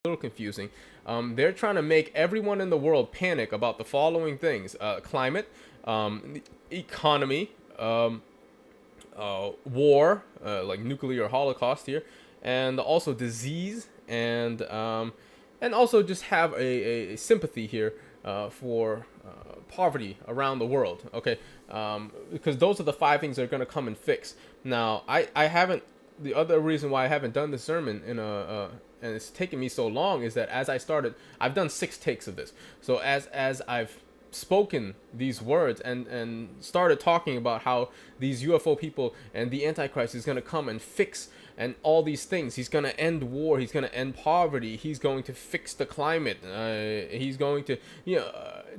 little confusing. They're trying to make everyone in the world panic about the following things: climate, economy, war, like nuclear holocaust here, and also disease, and also just have a sympathy here for poverty around the world. Okay, because those are the five things that are going to come and fix. Now, I haven't. The other reason why I haven't done this sermon in a and it's taken me so long is that as I started, I've done 6 takes of this. So as I've spoken these words and started talking about how these UFO people and the Antichrist is going to come and fix and all these things. He's going to end war. He's going to end poverty. He's going to fix the climate. He's going to,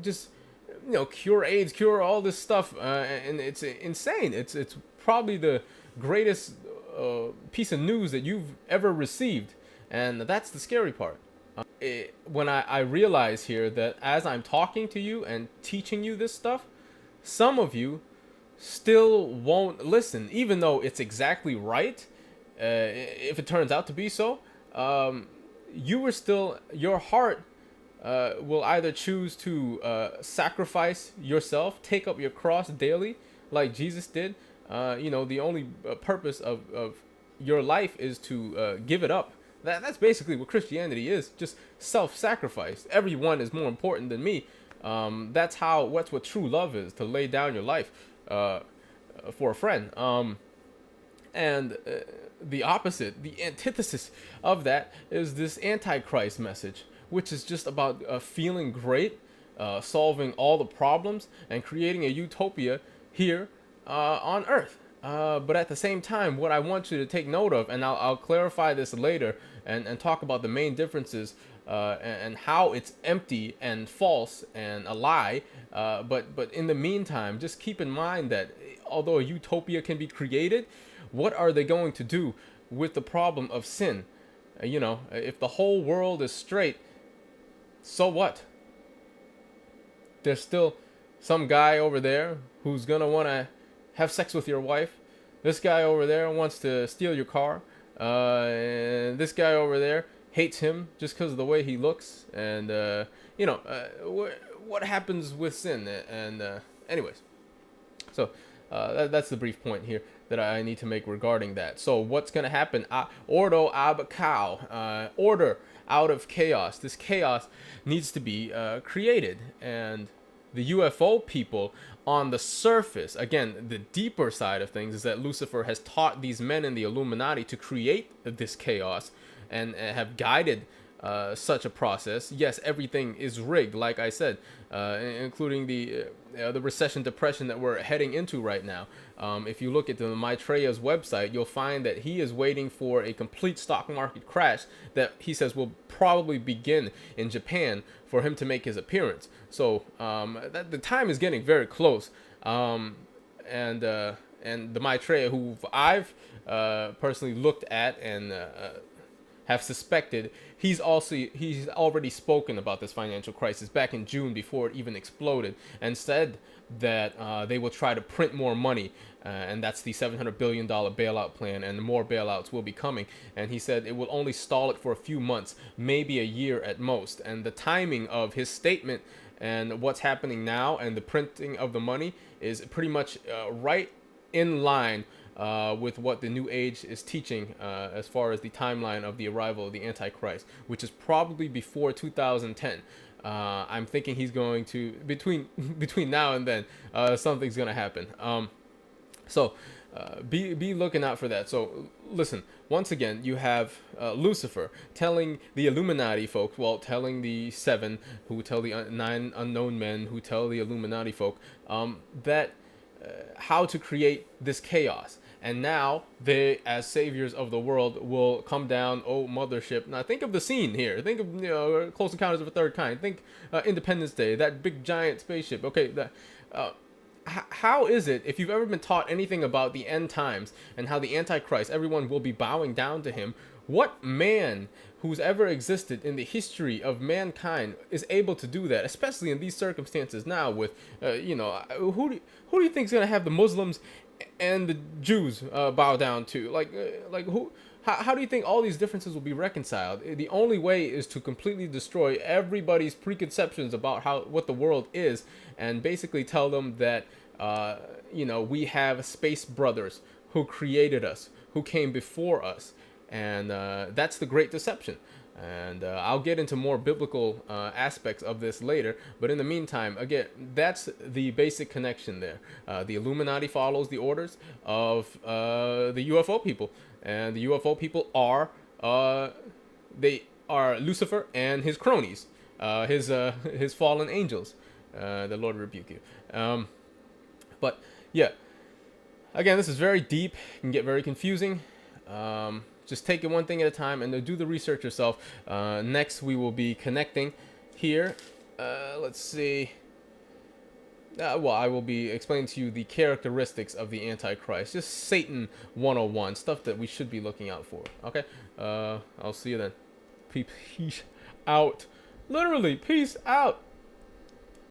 just, cure AIDS, cure all this stuff. And it's insane. It's probably the greatest piece of news that you've ever received. And that's the scary part. When I realize here that as I'm talking to you and teaching you this stuff, some of you still won't listen, even though it's exactly right. If it turns out to be so, you were still, your heart will either choose to sacrifice yourself, take up your cross daily, like Jesus did. The only purpose of your life is to give it up. That's basically what Christianity is, just self-sacrifice. Everyone is more important than me. That's what true love is, to lay down your life for a friend. And the opposite, the antithesis of that is this Antichrist message, which is just about feeling great, solving all the problems, and creating a utopia here on Earth. But at the same time, what I want you to take note of, and I'll clarify this later and talk about the main differences and how it's empty and false and a lie. But in the meantime, just keep in mind that although a utopia can be created, what are they going to do with the problem of sin? If the whole world is straight, so what? There's still some guy over there who's gonna want to have sex with your wife. This guy over there wants to steal your car. And this guy over there hates him just because of the way he looks. And, what happens with sin? And anyways, so that's the brief point here that I need to make regarding that. So what's going to happen? Ordo ab chao. Order out of chaos. This chaos needs to be created. And the UFO people on the surface, again, the deeper side of things is that Lucifer has taught these men in the Illuminati to create this chaos and have guided such a process. Yes, everything is rigged, like I said, including the recession depression that we're heading into right now. If you look at the Maitreya's website, you'll find that he is waiting for a complete stock market crash that he says will probably begin in Japan for him to make his appearance. So the time is getting very close. And the Maitreya, who I've personally looked at and have suspected, he's already spoken about this financial crisis back in June before it even exploded, and said that they will try to print more money, and that's the $700 billion bailout plan, and more bailouts will be coming. And he said it will only stall it for a few months, maybe a year at most. And the timing of his statement and what's happening now and the printing of the money is pretty much right in line with what the New Age is teaching as far as the timeline of the arrival of the Antichrist, which is probably before 2010. I'm thinking he's going to, between now and then, something's going to happen. So be looking out for that. So listen, once again, you have Lucifer telling the Illuminati folk, well, telling the seven who tell the 9 unknown men who tell the Illuminati folk that how to create this chaos. And now they, as saviors of the world, will come down, oh mothership. Now think of the scene here. Think of Close Encounters of a Third Kind. Think Independence Day, that big giant spaceship. Okay, how is it, if you've ever been taught anything about the end times and how the Antichrist, everyone will be bowing down to him, what man who's ever existed in the history of mankind is able to do that, especially in these circumstances now with, who do you think is going to have the Muslims and the Jews bow down to? Like who? How do you think all these differences will be reconciled? The only way is to completely destroy everybody's preconceptions about what the world is, and basically tell them that we have space brothers who created us, who came before us, and that's the great deception. And I'll get into more biblical aspects of this later. But in the meantime, again, that's the basic connection there. The Illuminati follows the orders of the UFO people, and the UFO people are they are Lucifer and his cronies, his fallen angels. The Lord rebuke you. But yeah, again, this is very deep. It can get very confusing. Just take it one thing at a time and do the research yourself. Next, we will be connecting here. Let's see. Well, I will be explaining to you the characteristics of the Antichrist. Just Satan 101. Stuff that we should be looking out for. Okay? I'll see you then. Peace out. Literally, peace out.